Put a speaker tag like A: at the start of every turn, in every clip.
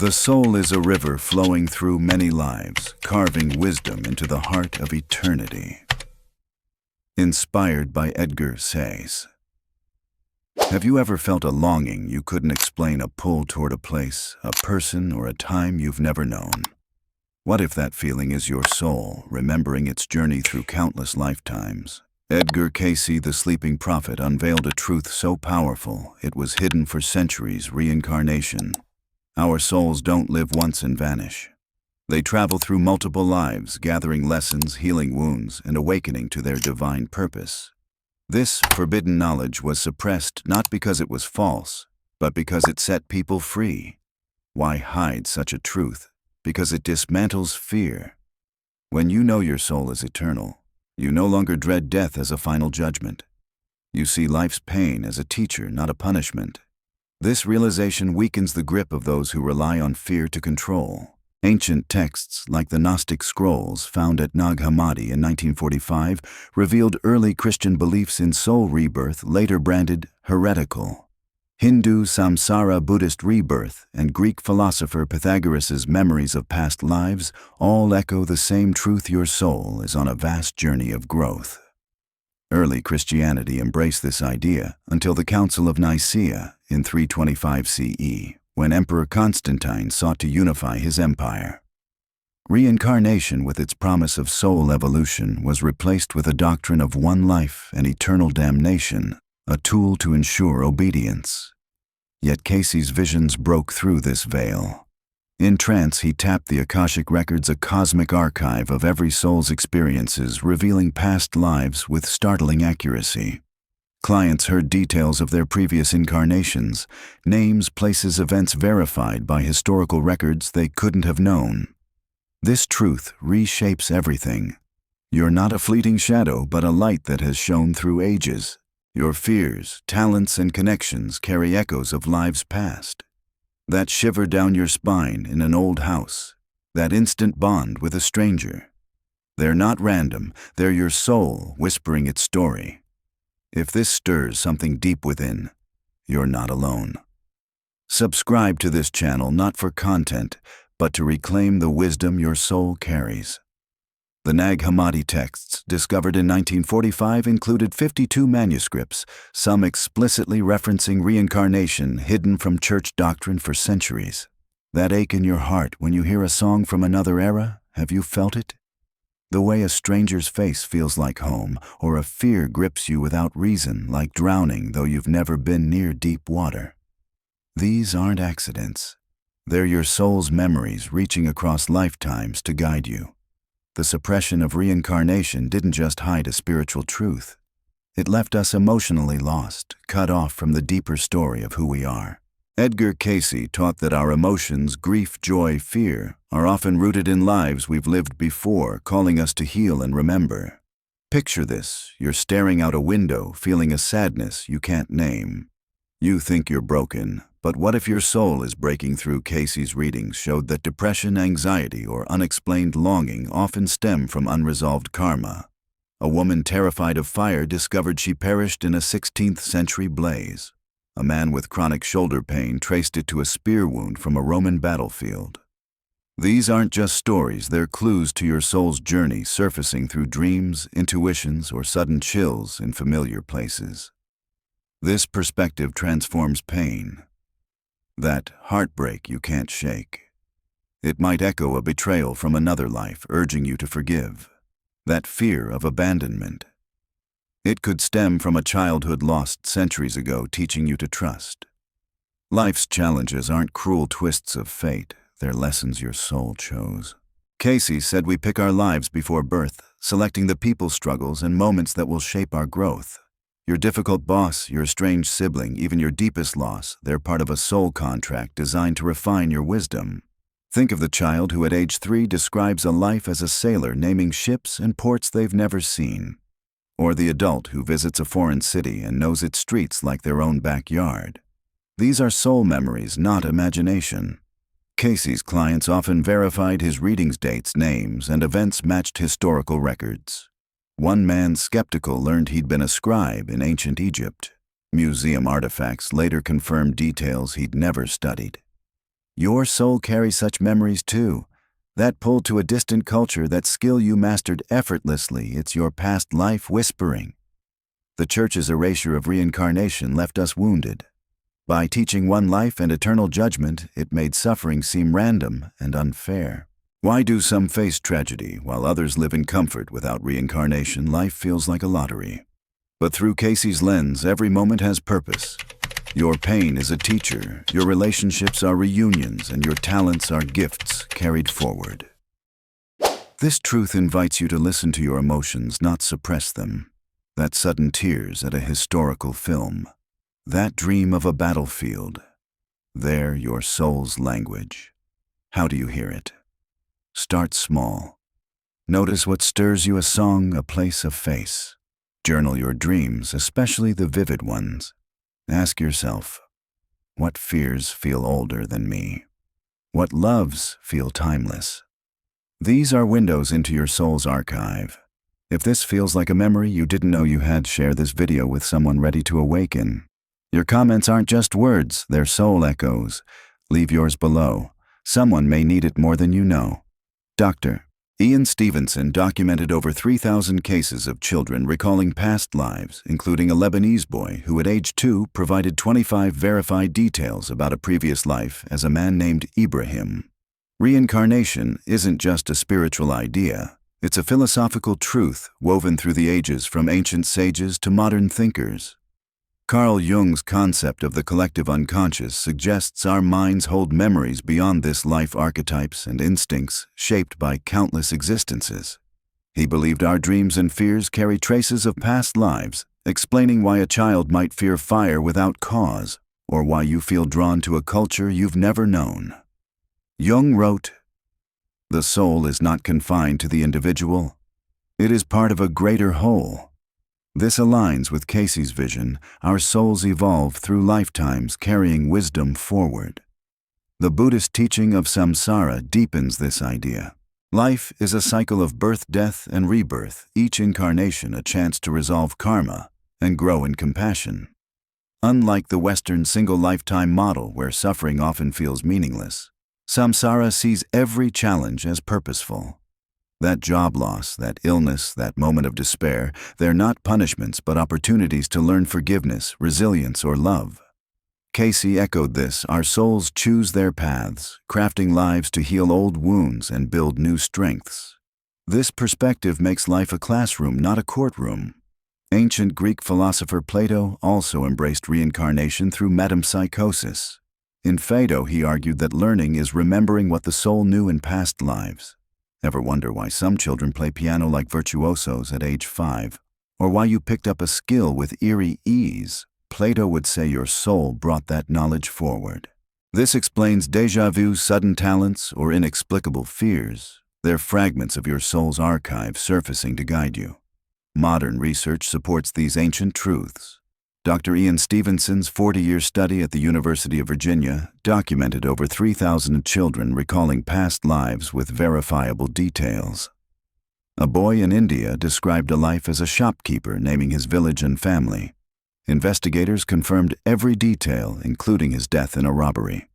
A: The soul is a river flowing through many lives, carving wisdom into the heart of eternity. Inspired by Edgar Cayce. Have you ever felt a longing you couldn't explain, a pull toward a place, a person, or a time you've never known? What if that feeling is your soul, remembering its journey through countless lifetimes? Edgar Cayce, the sleeping prophet, unveiled a truth so powerful it was hidden for centuries: reincarnation. Our souls don't live once and vanish. They travel through multiple lives, gathering lessons, healing wounds, and awakening to their divine purpose. This forbidden knowledge was suppressed not because it was false, but because it set people free. Why hide such a truth? Because it dismantles fear. When you know your soul is eternal, you no longer dread death as a final judgment. You see life's pain as a teacher, not a punishment. This realization weakens the grip of those who rely on fear to control. Ancient texts, like the Gnostic scrolls found at Nag Hammadi in 1945, revealed early Christian beliefs in soul rebirth, later branded heretical. Hindu samsara, Buddhist rebirth, and Greek philosopher Pythagoras' memories of past lives all echo the same truth: your soul is on a vast journey of growth. Early Christianity embraced this idea until the Council of Nicaea in 325 CE, when Emperor Constantine sought to unify his empire. Reincarnation, with its promise of soul evolution, was replaced with a doctrine of one life and eternal damnation, a tool to ensure obedience. Yet Cayce's visions broke through this veil. In trance, he tapped the Akashic records, a cosmic archive of every soul's experiences, revealing past lives with startling accuracy. Clients heard details of their previous incarnations, names, places, events verified by historical records they couldn't have known. This truth reshapes everything. You're not a fleeting shadow, but a light that has shone through ages. Your fears, talents, and connections carry echoes of lives past. That shiver down your spine in an old house, that instant bond with a stranger. They're not random, they're your soul whispering its story. If this stirs something deep within, you're not alone. Subscribe to this channel not for content, but to reclaim the wisdom your soul carries. The Nag Hammadi texts, discovered in 1945, included 52 manuscripts, some explicitly referencing reincarnation, hidden from church doctrine for centuries. That ache in your heart when you hear a song from another era, have you felt it? The way a stranger's face feels like home, or a fear grips you without reason, like drowning though you've never been near deep water. These aren't accidents. They're your soul's memories reaching across lifetimes to guide you. The suppression of reincarnation didn't just hide a spiritual truth. It left us emotionally lost, cut off from the deeper story of who we are. Edgar Cayce taught that our emotions, grief, joy, fear, are often rooted in lives we've lived before, calling us to heal and remember. Picture this: you're staring out a window, feeling a sadness you can't name. You think you're broken, but what if your soul is breaking through? Cayce's readings showed that depression, anxiety, or unexplained longing often stem from unresolved karma. A woman terrified of fire discovered she perished in a 16th century blaze. A man with chronic shoulder pain traced it to a spear wound from a Roman battlefield. These aren't just stories, they're clues to your soul's journey, surfacing through dreams, intuitions, or sudden chills in familiar places. This perspective transforms pain. That heartbreak you can't shake. It might echo a betrayal from another life, urging you to forgive. That fear of abandonment. It could stem from a childhood lost centuries ago, teaching you to trust. Life's challenges aren't cruel twists of fate, they're lessons your soul chose. Cayce said we pick our lives before birth, selecting the people, struggles, and moments that will shape our growth. Your difficult boss, your estranged sibling, even your deepest loss, they're part of a soul contract designed to refine your wisdom. Think of the child who at age 3 describes a life as a sailor, naming ships and ports they've never seen. Or the adult who visits a foreign city and knows its streets like their own backyard. These are soul memories, not imagination. Cayce's clients often verified his readings, dates, names, and events matched historical records. One man, skeptical, learned he'd been a scribe in ancient Egypt. Museum artifacts later confirmed details he'd never studied. Your soul carries such memories too. That pull to a distant culture, that skill you mastered effortlessly, it's your past life whispering. The Church's erasure of reincarnation left us wounded. By teaching one life and eternal judgment, it made suffering seem random and unfair. Why do some face tragedy while others live in comfort? Without reincarnation, life feels like a lottery. But through Cayce's lens, every moment has purpose. Your pain is a teacher, your relationships are reunions, and your talents are gifts carried forward. This truth invites you to listen to your emotions, not suppress them. That sudden tears at a historical film. That dream of a battlefield. There, your soul's language. How do you hear it? Start small. Notice what stirs you: a song, a place, a face. Journal your dreams, especially the vivid ones. Ask yourself, what fears feel older than me? What loves feel timeless? These are windows into your soul's archive. If this feels like a memory you didn't know you had, share this video with someone ready to awaken. Your comments aren't just words, they're soul echoes. Leave yours below. Someone may need it more than you know. Dr. Ian Stevenson documented over 3,000 cases of children recalling past lives, including a Lebanese boy who at age 2 provided 25 verified details about a previous life as a man named Ibrahim. Reincarnation isn't just a spiritual idea. It's a philosophical truth woven through the ages, from ancient sages to modern thinkers. Carl Jung's concept of the collective unconscious suggests our minds hold memories beyond this life, archetypes and instincts shaped by countless existences. He believed our dreams and fears carry traces of past lives, explaining why a child might fear fire without cause, or why you feel drawn to a culture you've never known. Jung wrote, "The soul is not confined to the individual. It is part of a greater whole." This aligns with Cayce's vision. Our souls evolve through lifetimes, carrying wisdom forward. The Buddhist teaching of samsara deepens this idea. Life is a cycle of birth, death, and rebirth, each incarnation a chance to resolve karma and grow in compassion. Unlike the Western single-lifetime model where suffering often feels meaningless, samsara sees every challenge as purposeful. That job loss, that illness, that moment of despair, they're not punishments but opportunities to learn forgiveness, resilience, or love. Cayce echoed this: our souls choose their paths, crafting lives to heal old wounds and build new strengths. This perspective makes life a classroom, not a courtroom. Ancient Greek philosopher Plato also embraced reincarnation through metempsychosis. In Phaedo, he argued that learning is remembering what the soul knew in past lives. Ever wonder why some children play piano like virtuosos at age 5? Or why you picked up a skill with eerie ease? Plato would say your soul brought that knowledge forward. This explains déjà vu, sudden talents, or inexplicable fears. They're fragments of your soul's archive surfacing to guide you. Modern research supports these ancient truths. Dr. Ian Stevenson's 40-year study at the University of Virginia documented over 3,000 children recalling past lives with verifiable details. A boy in India described a life as a shopkeeper, naming his village and family. Investigators confirmed every detail, including his death in a robbery.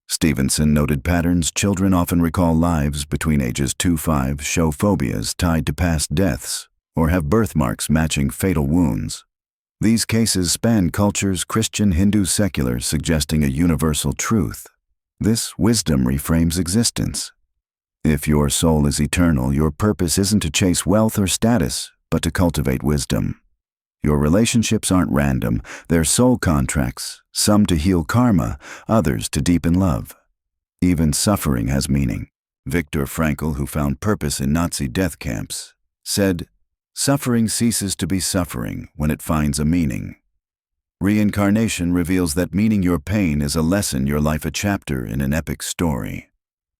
A: Stevenson noted patterns. Children often recall lives between ages 2-5, show phobias tied to past deaths, or have birthmarks matching fatal wounds. These cases span cultures: Christian, Hindu, secular, suggesting a universal truth. This wisdom reframes existence. If your soul is eternal, your purpose isn't to chase wealth or status, but to cultivate wisdom. Your relationships aren't random, they're soul contracts, some to heal karma, others to deepen love. Even suffering has meaning. Viktor Frankl, who found purpose in Nazi death camps, said, "Suffering ceases to be suffering when it finds a meaning." Reincarnation reveals that meaning your pain is a lesson, your life a chapter in an epic story.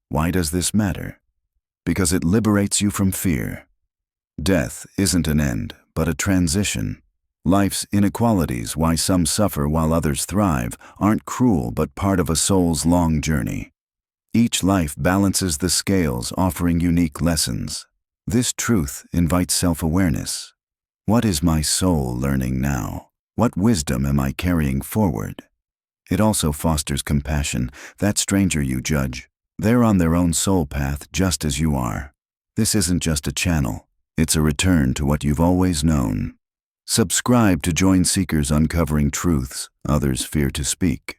A: Why does this matter? Because it liberates you from fear. Death isn't an end, but a transition. Life's inequalities, why some suffer while others thrive, aren't cruel but part of a soul's long journey. Each life balances the scales, offering unique lessons. This truth invites self-awareness. What is my soul learning now? What wisdom am I carrying forward? It also fosters compassion. That stranger you judge, they're on their own soul path just as you are. This isn't just a channel. It's a return to what you've always known. Subscribe to join seekers uncovering truths others fear to speak.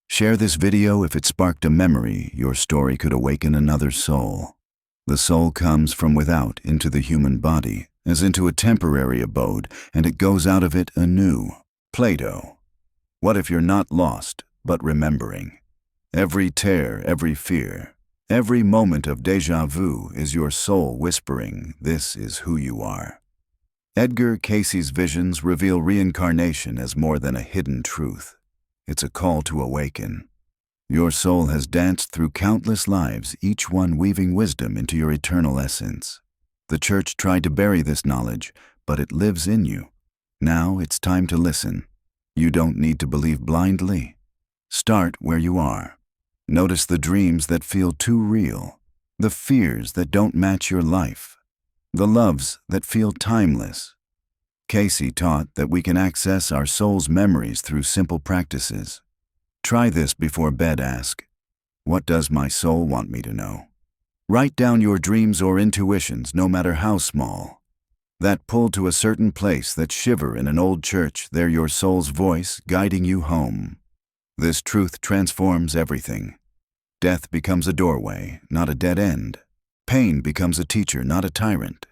A: Share this video if it sparked a memory. Your story could awaken another soul. The soul comes from without into the human body, as into a temporary abode, and it goes out of it anew. Plato. What if you're not lost, but remembering? Every tear, every fear, every moment of déjà vu is your soul whispering, "This is who you are." Edgar Cayce's visions reveal reincarnation as more than a hidden truth. It's a call to awaken. Your soul has danced through countless lives, each one weaving wisdom into your eternal essence. The church tried to bury this knowledge, but it lives in you. Now it's time to listen. You don't need to believe blindly. Start where you are. Notice the dreams that feel too real, the fears that don't match your life, the loves that feel timeless. Cayce taught that we can access our soul's memories through simple practices. Try this before bed. Ask, what does my soul want me to know? Write down your dreams or intuitions, no matter how small. That pull to a certain place, that shiver in an old church, they're your soul's voice guiding you home. This truth transforms everything. Death becomes a doorway, not a dead end. Pain becomes a teacher, not a tyrant.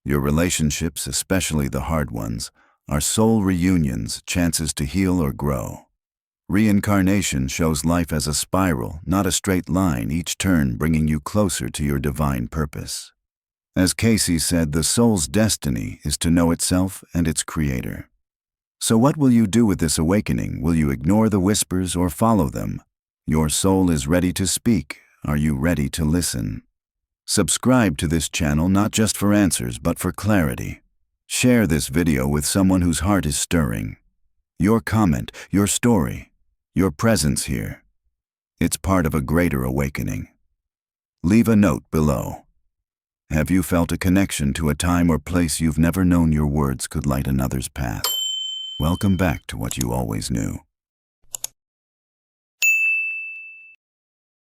A: Your relationships, especially the hard ones, are soul reunions, chances to heal or grow. Reincarnation shows life as a spiral, not a straight line, each turn bringing you closer to your divine purpose. As Cayce said, the soul's destiny is to know itself and its creator. So what will you do with this awakening? Will you ignore the whispers or follow them? Your soul is ready to speak. Are you ready to listen? Subscribe to this channel not just for answers, but for clarity. Share this video with someone whose heart is stirring. Your comment, your story, your presence here, it's part of a greater awakening. Leave a note below. Have you felt a connection to a time or place you've never known your words could light another's path? Welcome back to what you always knew.